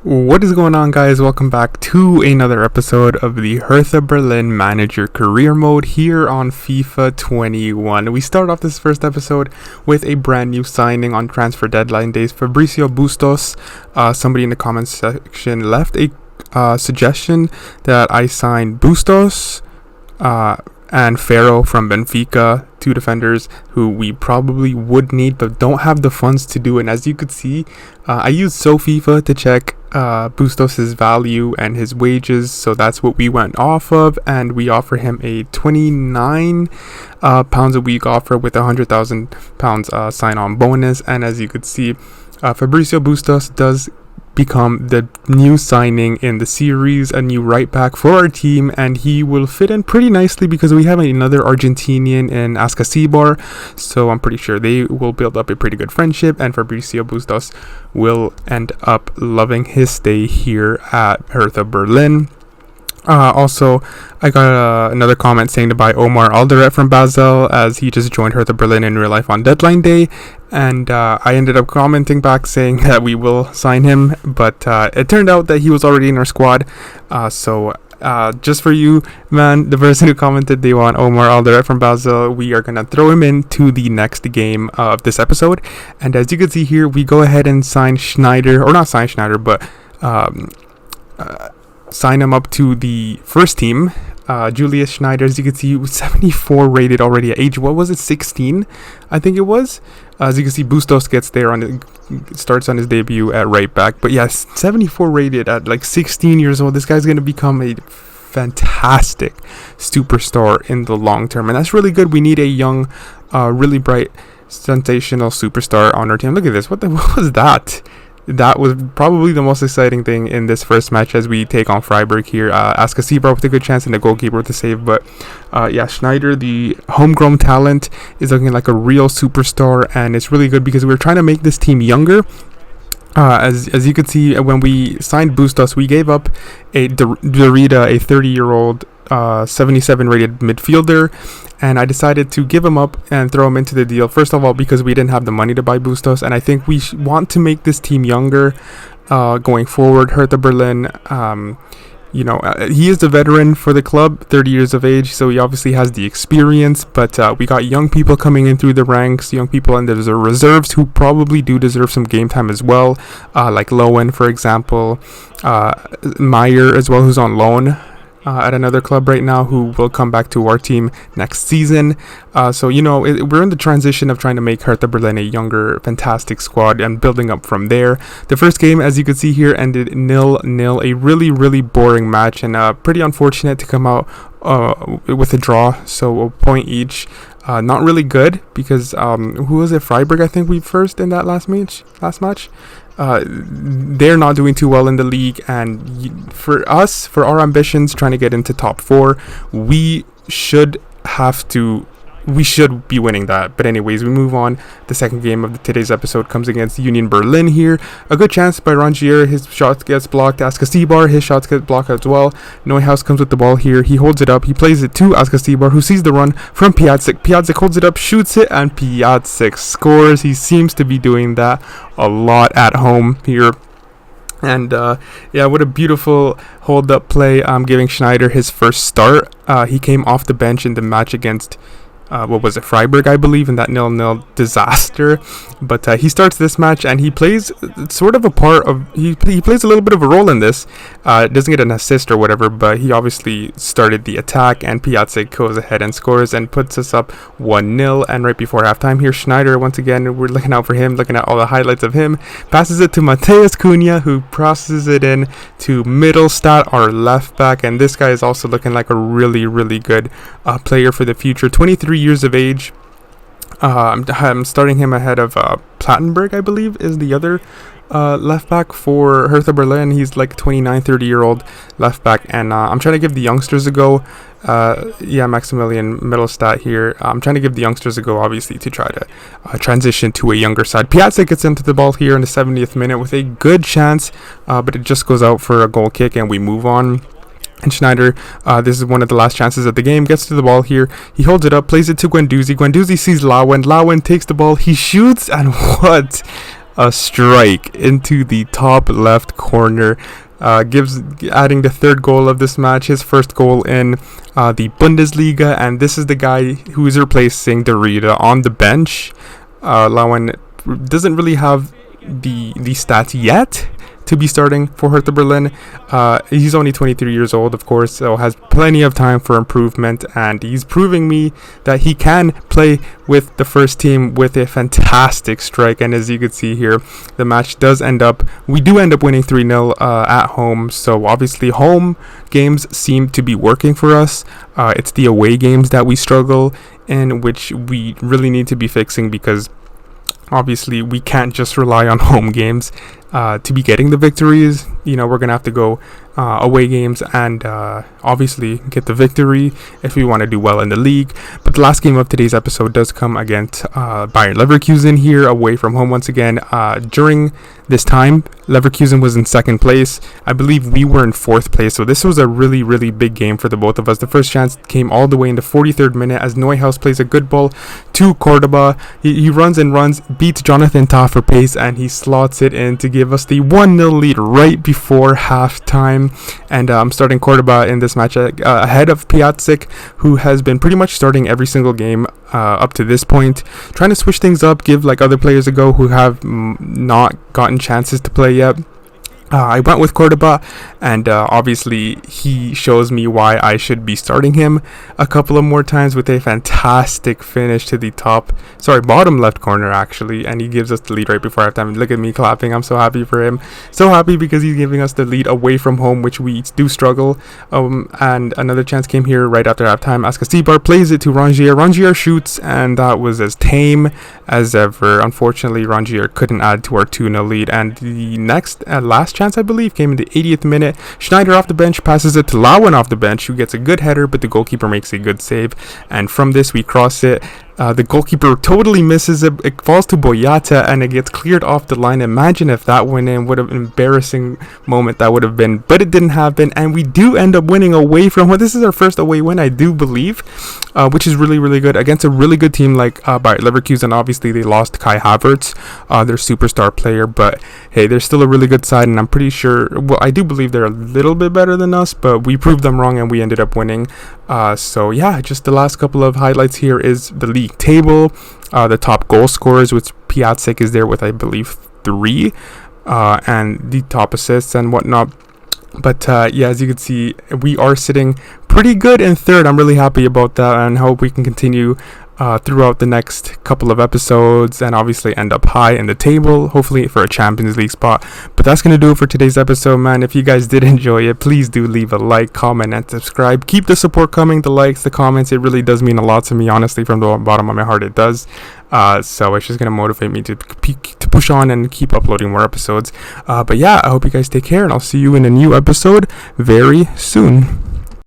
What is going on, guys? Welcome back to another episode of the Hertha Berlin Manager Career Mode here on FIFA 21. We start off this first episode with a brand new signing on transfer deadline days. Fabricio Bustos, somebody in the comments section left a suggestion that I sign Bustos and Ferro from Benfica, two defenders who we probably would need but don't have the funds to do. And as you could see, I used SoFIFA to check Bustos' value and his wages, so that's what we went off of, and we offer him a 29 pounds a week offer with £100,000 sign-on bonus. And as you could see, Fabricio Bustos does become the new signing in the series, a new right back for our team, and he will fit in pretty nicely because we have another Argentinian in Ascasibar, so I'm pretty sure they will build up a pretty good friendship, and Fabricio Bustos will end up loving his stay here at Hertha Berlin. Also, I got another comment saying to buy Omar Alderete from Basel, as he just joined Hertha Berlin in real life on deadline day, and I ended up commenting back saying that we will sign him, but it turned out that he was already in our squad. So just for you, man, the person who commented they want Omar Alderete from Basel, we are gonna throw him into the next game of this episode. And as you can see here, we go ahead and sign Schneider, or not sign Schneider, but sign him up to the first team. Julius Schneider, as you can see, he was 74 rated already at age, what was it, 16? I think it was. As you can see, Bustos gets there starts on his debut at right back. But yes, 74 rated at like 16 years old. This guy's going to become a fantastic superstar in the long term. And that's really good. We need a young, really bright, sensational superstar on our team. Look at this. What was that? That was probably the most exciting thing in this first match as we take on Freiburg here. Ascasibar with a good chance and the goalkeeper with the save. But yeah, Schneider, the homegrown talent, is looking like a real superstar, and it's really good because we're trying to make this team younger. As you can see, when we signed Bustos, we gave up a Derrida, a 30-year-old 77 rated midfielder, and I decided to give him up and throw him into the deal. First of all, because we didn't have the money to buy Bustos, and I think we want to make this team younger going forward. Hertha Berlin, he is the veteran for the club, 30 years of age, so he obviously has the experience, but we got young people coming in through the ranks, young people, and there's reserves who probably do deserve some game time as well, like Lowen, for example, Meyer as well, who's on loan at another club right now, who will come back to our team next season. So we're in the transition of trying to make Hertha Berlin a younger, fantastic squad and building up from there. The first game, as you can see here, ended 0-0, a really, really boring match, and pretty unfortunate to come out with a draw, so a point each. Not really good because who was it? Freiburg, I think we first in that last match. They're not doing too well in the league, and for us, for our ambitions trying to get into top 4, we should be winning that. But anyways, we move on. The second game of today's episode comes against Union Berlin here. A good chance by Rangier. His shot gets blocked. Ascasibar, his shots get blocked as well. Neuhaus comes with the ball here. He holds it up. He plays it to Ascasibar, who sees the run from Piatek. Piatek holds it up, shoots it, and Piatek scores. He seems to be doing that a lot at home here. And yeah, what a beautiful hold-up play, giving Schneider his first start. He came off the bench in the match against Freiburg, I believe, in that 0-0 disaster. But he starts this match, and he plays sort of a part of, he plays a little bit of a role in this. Doesn't get an assist or whatever, but he obviously started the attack, and Piatek goes ahead and scores and puts us up 1-0. And right before halftime here, Schneider, once again, we're looking out for him, looking at all the highlights of him, passes it to Mateus Cunha, who processes it in to Mittelstadt, our left back, and this guy is also looking like a really, really good player for the future. 23 years of age. I'm starting him ahead of Plattenberg, I believe, is the other left back for Hertha Berlin. He's like 30-year-old left back, and I'm trying to give the youngsters a go. Maximilian Mittelstadt here. I'm trying to give the youngsters a go, obviously, to try to transition to a younger side. Piatek gets into the ball here in the 70th minute with a good chance, but it just goes out for a goal kick, and we move on. And Schneider, this is one of the last chances of the game, gets to the ball here. He holds it up, plays it to Guendouzi. Guendouzi sees Lowen. Lowen takes the ball. He shoots, and what a strike into the top left corner. Adding the third goal of this match, his first goal in the Bundesliga, and this is the guy who is replacing Derrida on the bench. Lauan doesn't really have the stats yet to be starting for Hertha Berlin. He's only 23 years old, of course, so has plenty of time for improvement, and he's proving me that he can play with the first team with a fantastic strike. And as you can see here, the match we do end up winning 3-0 at home. So obviously home games seem to be working for us. It's the away games that we struggle in, which we really need to be fixing, because obviously we can't just rely on home games to be getting the victories. We're gonna have to go away games and obviously get the victory if we want to do well in the league. But the last game of today's episode does come against Bayer Leverkusen here, away from home once again. During this time, Leverkusen was in second place. I believe we were in fourth place, so this was a really, really big game for the both of us. The first chance came all the way in the 43rd minute as Neuhaus plays a good ball to Cordoba. He runs and runs, beats Jonathan Tah for pace, and he slots it in to give us the 1-0 lead right before halftime. And I'm starting Cordoba in this match ahead of Piatek, who has been pretty much starting every single game up to this point, trying to switch things up, give other players a go who have not gotten chances to play yet. I went with Cordoba, and obviously he shows me why I should be starting him a couple of more times with a fantastic finish to the bottom left corner actually, and he gives us the lead right before halftime. Look at me clapping. I'm so happy for him. So happy because he's giving us the lead away from home, which we do struggle. And another chance came here right after halftime. Askasibar plays it to Rangier. Rangier shoots, and that was as tame as ever. Unfortunately, Rangier couldn't add to our 2-0 lead, and the last chance, I believe, came in the 80th minute. Schneider off the bench passes it to Lauan off the bench, who gets a good header, but the goalkeeper makes a good save. And from this, we cross it. The goalkeeper totally misses it. It falls to Boyata, and it gets cleared off the line. Imagine if that went in. What an embarrassing moment that would have been. But it didn't happen, and we do end up winning away from home. This is our first away win, I do believe, which is really, really good against a really good team like Bayer Leverkusen. Obviously, they lost Kai Havertz, their superstar player, but hey, they're still a really good side, and I'm pretty sure, I do believe they're a little bit better than us, but we proved them wrong, and we ended up winning. So yeah, just the last couple of highlights here is the league table, the top goal scorers, which Piatek is there with, I believe, 3, and the top assists and whatnot. But yeah, as you can see, we are sitting pretty good in third. I'm really happy about that, and hope we can continue throughout the next couple of episodes, and obviously end up high in the table, hopefully for a Champions League spot. But that's gonna do it for today's episode, man. If you guys did enjoy it, please do leave a like, comment, and subscribe. Keep the support coming, the likes, the comments. It really does mean a lot to me, honestly, from the bottom of my heart it does. So it's just gonna motivate me to push on and keep uploading more episodes. But yeah, I hope you guys take care, and I'll see you in a new episode very soon.